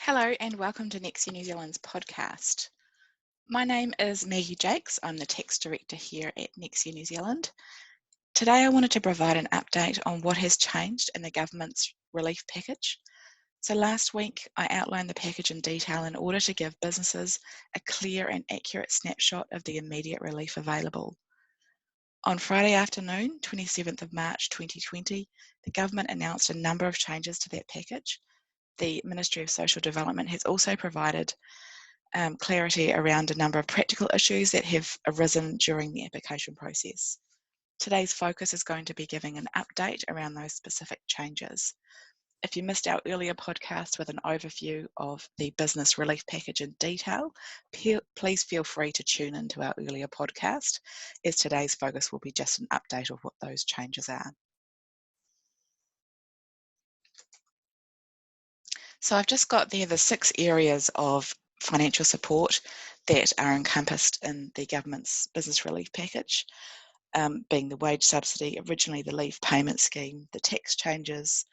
Hello and welcome to Nexia New Zealand's podcast. My name is Maggie Jaques. I'm the Tax Director here at Nexia New Zealand. Today I wanted to provide an update on what has changed in the government's relief package. So last week I outlined the package in detail in order to give businesses a clear and accurate snapshot of the immediate relief available. On Friday afternoon, 27th of March 2020, the government announced a number of changes to that package. The Ministry of Social Development has also provided clarity around a number of practical issues that have arisen during the application process. Today's focus is going to be giving an update around those specific changes. If you missed our earlier podcast with an overview of the business relief package in detail, please feel free to tune into our earlier podcast, as today's focus will be just an update of what those changes are. So I've just got there the 6 areas of financial support that are encompassed in the government's business relief package, being the wage subsidy, originally the leave payment scheme, the tax changes,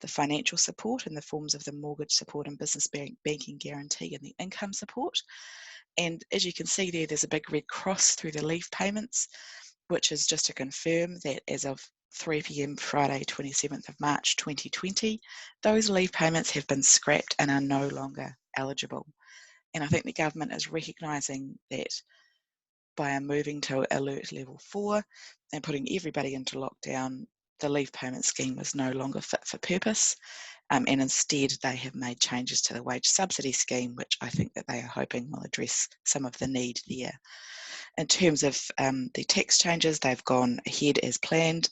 the financial support in the forms of the mortgage support and business banking guarantee, and the income support. And as you can see there, there's a big red cross through the leave payments, which is just to confirm that as of 3 p.m. Friday, 27th of March 2020, those leave payments have been scrapped and are no longer eligible. And I think the government is recognising that by moving to alert level 4 and putting everybody into lockdown, the leave payment scheme was no longer fit for purpose. And instead they have made changes to the wage subsidy scheme, which I think that they are hoping will address some of the need there. In terms of the tax changes, they've gone ahead as planned.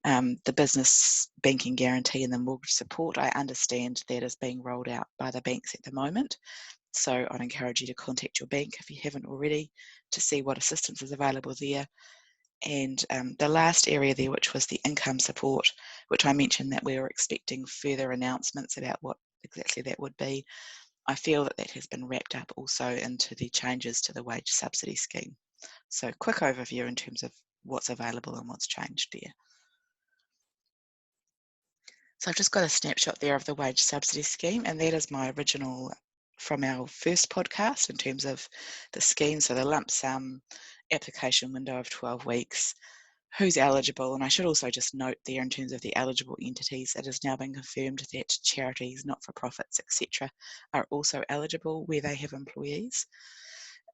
The business banking guarantee and the mortgage support, I understand that is being rolled out by the banks at the moment. So I'd encourage you to contact your bank if you haven't already to see what assistance is available there. And the last area there, which was the income support, which I mentioned that we were expecting further announcements about what exactly that would be. I feel that that has been wrapped up also into the changes to the wage subsidy scheme. So quick overview in terms of what's available and what's changed there. So I've just got a snapshot there of the wage subsidy scheme, and that is my original from our first podcast in terms of the scheme. So the lump sum application window of 12 weeks, who's eligible, and I should also just note there in terms of the eligible entities, it has now been confirmed that charities, not-for-profits, etc. are also eligible where they have employees.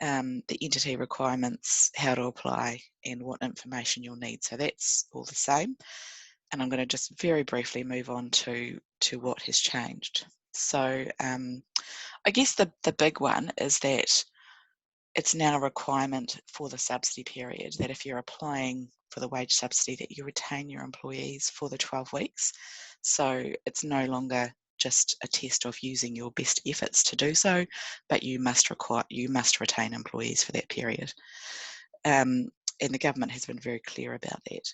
The entity requirements, how to apply, and what information you'll need. So that's all the same. And I'm going to just very briefly move on to what has changed. So I guess the big one is that it's now a requirement for the subsidy period that if you're applying for the wage subsidy that you retain your employees for the 12 weeks. So it's no longer just a test of using your best efforts to do so, but you must retain employees for that period. And the government has been very clear about that.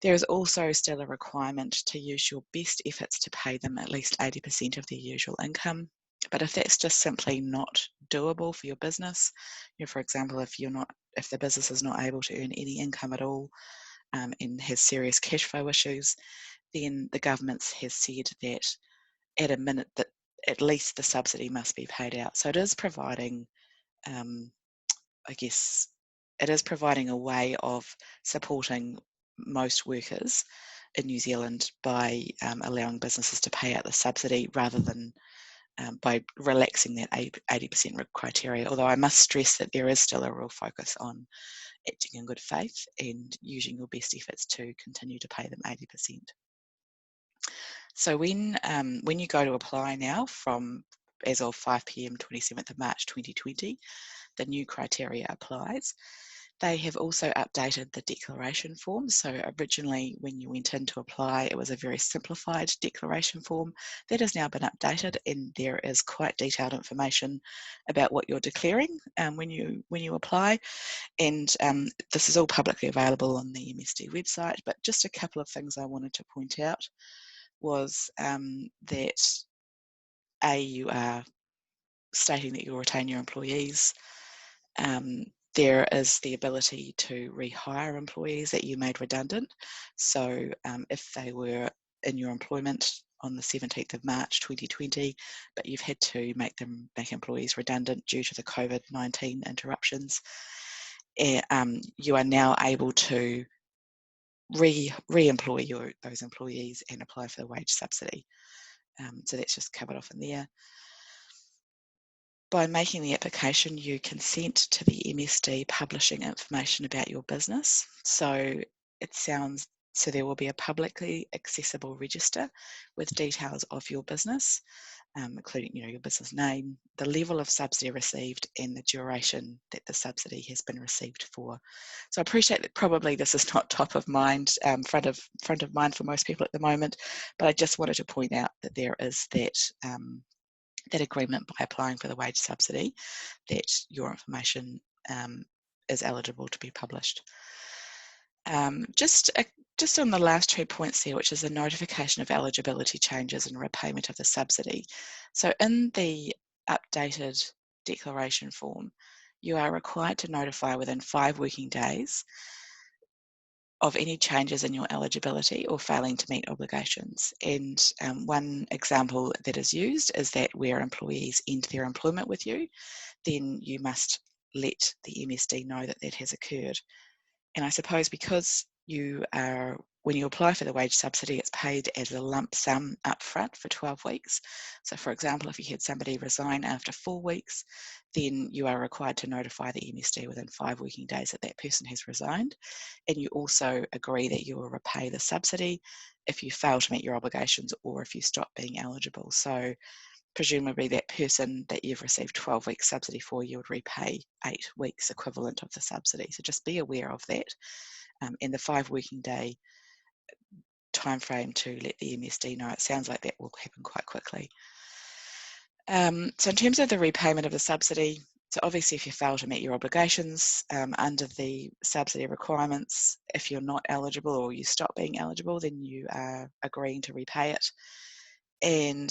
There is also still a requirement to use your best efforts to pay them at least 80% of their usual income. But if that's just simply not doable for your business, for example, if the business is not able to earn any income at all and has serious cash flow issues, then the government has said that at a minute that at least the subsidy must be paid out. So it is providing, it is providing a way of supporting most workers in New Zealand by allowing businesses to pay out the subsidy rather than by relaxing that 80% criteria, although I must stress that there is still a real focus on acting in good faith and using your best efforts to continue to pay them 80%. So when you go to apply now from as of 5 p.m. 27th of March 2020, the new criteria applies. They have also updated the declaration form. So originally when you went in to apply, it was a very simplified declaration form. That has now been updated and there is quite detailed information about what you're declaring when you apply. And this is all publicly available on the MSD website, but just a couple of things I wanted to point out was that you are stating that you'll retain your employees. There is the ability to rehire employees that you made redundant. So if they were in your employment on the 17th of March 2020, but you've had to make employees redundant due to the COVID-19 interruptions. You are now able to re-employ those employees and apply for the wage subsidy. So that's just covered off in there. By making the application, you consent to the MSD publishing information about your business. So there will be a publicly accessible register with details of your business, including your business name, the level of subsidy received, and the duration that the subsidy has been received for. So I appreciate that probably this is not top of mind, front of mind for most people at the moment, but I just wanted to point out that there is that agreement by applying for the wage subsidy, that your information is eligible to be published. Just on the last 2 points there, which is a notification of eligibility changes and repayment of the subsidy. So in the updated declaration form, you are required to notify within 5 working days of any changes in your eligibility or failing to meet obligations. And one example that is used is that where employees end their employment with you, then you must let the MSD know that that has occurred. And I suppose because when you apply for the wage subsidy, it's paid as a lump sum upfront for 12 weeks. So for example, if you had somebody resign after 4 weeks, then you are required to notify the MSD within 5 working days that that person has resigned. And you also agree that you will repay the subsidy if you fail to meet your obligations or if you stop being eligible. So presumably that person that you've received 12 weeks subsidy for, you would repay 8 weeks equivalent of the subsidy. So just be aware of that. In the 5 working day timeframe to let the MSD know. It sounds like that will happen quite quickly. So in terms of the repayment of the subsidy, so obviously if you fail to meet your obligations under the subsidy requirements, if you're not eligible or you stop being eligible, then you are agreeing to repay it. And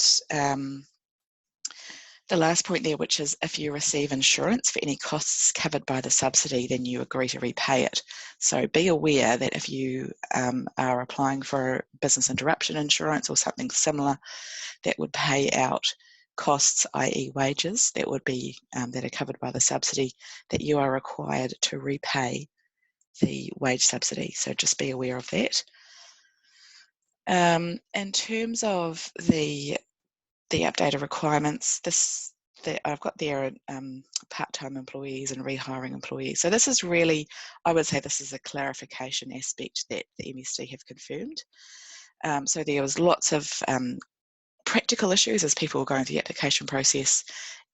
the last point there, which is if you receive insurance for any costs covered by the subsidy, then you agree to repay it. So be aware that if you are applying for business interruption insurance or something similar that would pay out costs, i.e. wages, that would be that are covered by the subsidy, that you are required to repay the wage subsidy. So just be aware of that. In terms of the updated requirements, I've got there part-time employees and rehiring employees. So this is really, I would say this is a clarification aspect that the MSD have confirmed. So there was lots of practical issues as people were going through the application process,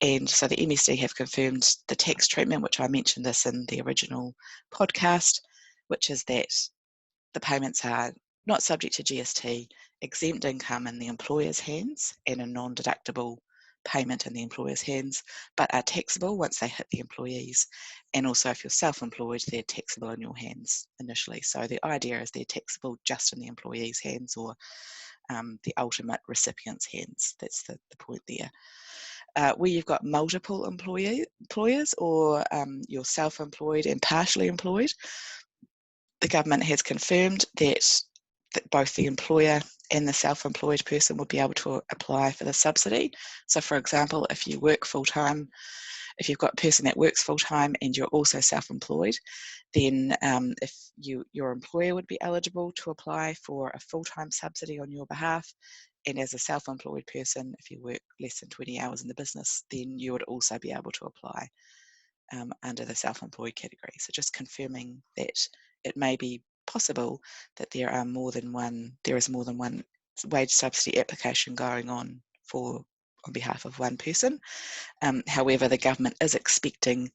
and so the MSD have confirmed the tax treatment, which I mentioned this in the original podcast, which is that the payments are not subject to GST, exempt income in the employer's hands and a non-deductible payment in the employer's hands, but are taxable once they hit the employees. And also if you're self-employed, they're taxable in your hands initially. So the idea is they're taxable just in the employee's hands or the ultimate recipient's hands. That's the point there. Where you've got multiple employers or you're self-employed and partially employed, the government has confirmed that both the employer and the self-employed person will be able to apply for the subsidy. So for example, if you work full-time, if you've got a person that works full-time and you're also self-employed, then if your employer would be eligible to apply for a full-time subsidy on your behalf, and as a self-employed person, if you work less than 20 hours in the business, then you would also be able to apply under the self-employed category. So just confirming that it may be possible that there is more than one wage subsidy application going on behalf of one person. However, the government is expecting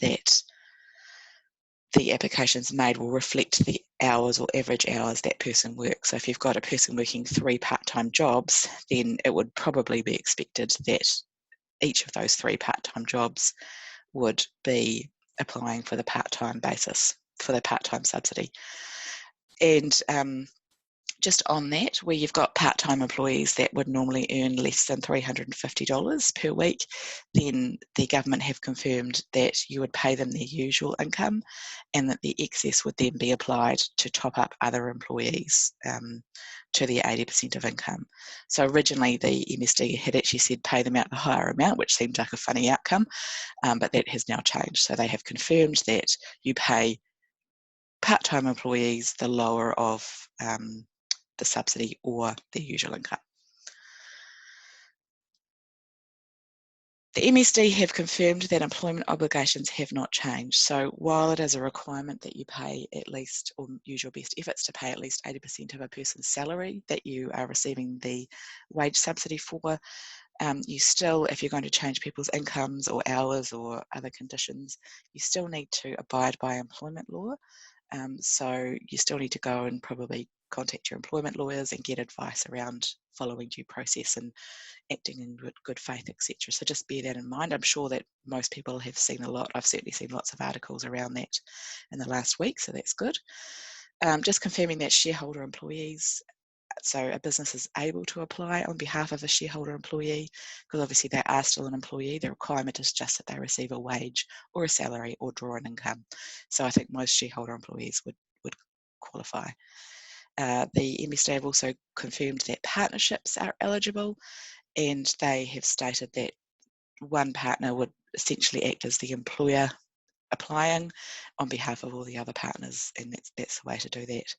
that the applications made will reflect the hours or average hours that person works. So if you've got a person working 3 part-time jobs, then it would probably be expected that each of those 3 part-time jobs would be applying for the part-time basis, for the part-time subsidy. And Just on that, where you've got part-time employees that would normally earn less than $350 per week, then the government have confirmed that you would pay them their usual income, and that the excess would then be applied to top up other employees to their 80% of income. So originally the MSD had actually said pay them out the higher amount, which seemed like a funny outcome, but that has now changed. So they have confirmed that you pay part-time employees the lower of the subsidy or their usual income. The MSD have confirmed that employment obligations have not changed. So while it is a requirement that you pay at least, or use your best efforts to pay at least 80% of a person's salary that you are receiving the wage subsidy for, you still, if you're going to change people's incomes or hours or other conditions, you still need to abide by employment law. So you still need to go and probably contact your employment lawyers and get advice around following due process and acting in good faith, etc. So just bear that in mind. I'm sure that most people have seen a lot. I've certainly seen lots of articles around that in the last week, so that's good. Just confirming that shareholder employees, so a business is able to apply on behalf of a shareholder employee, because obviously they are still an employee. The requirement is just that they receive a wage or a salary or draw an income. So I think most shareholder employees would qualify. The MSD have also confirmed that partnerships are eligible, and they have stated that one partner would essentially act as the employer applying on behalf of all the other partners, and that's the way to do that.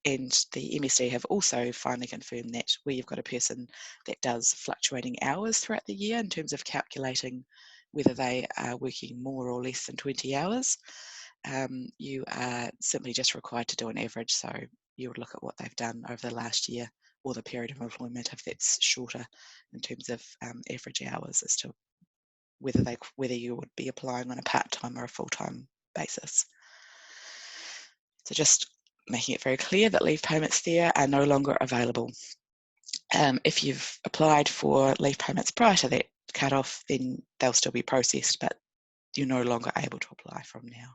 And the MSD have also finally confirmed that where you've got a person that does fluctuating hours throughout the year in terms of calculating whether they are working more or less than 20 hours, you are simply just required to do an average. So you would look at what they've done over the last year or the period of employment if that's shorter in terms of average hours as to whether you would be applying on a part-time or a full-time basis. So just making it very clear that leave payments there are no longer available. If you've applied for leave payments prior to that cut-off, then they'll still be processed, but you're no longer able to apply from now.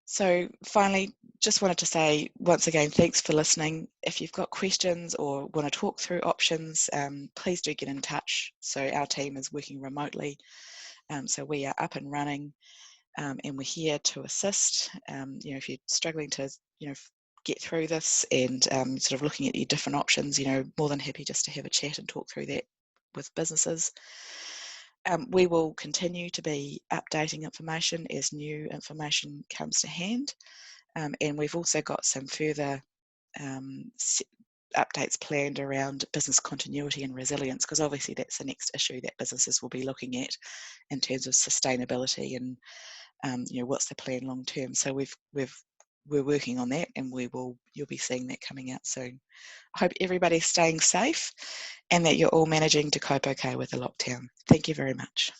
So finally, just wanted to say once again, thanks for listening. If you've got questions or want to talk through options, please do get in touch. So our team is working remotely. So we are up and running, and we're here to assist. If you're struggling to, get through this and sort of looking at your different options, more than happy just to have a chat and talk through that with businesses. We will continue to be updating information as new information comes to hand, and we've also got some further updates planned around business continuity and resilience, because obviously that's the next issue that businesses will be looking at in terms of sustainability and what's the plan long term. So we're working on that, and you'll be seeing that coming out soon. I hope everybody's staying safe and that you're all managing to cope okay with the lockdown. Thank you very much.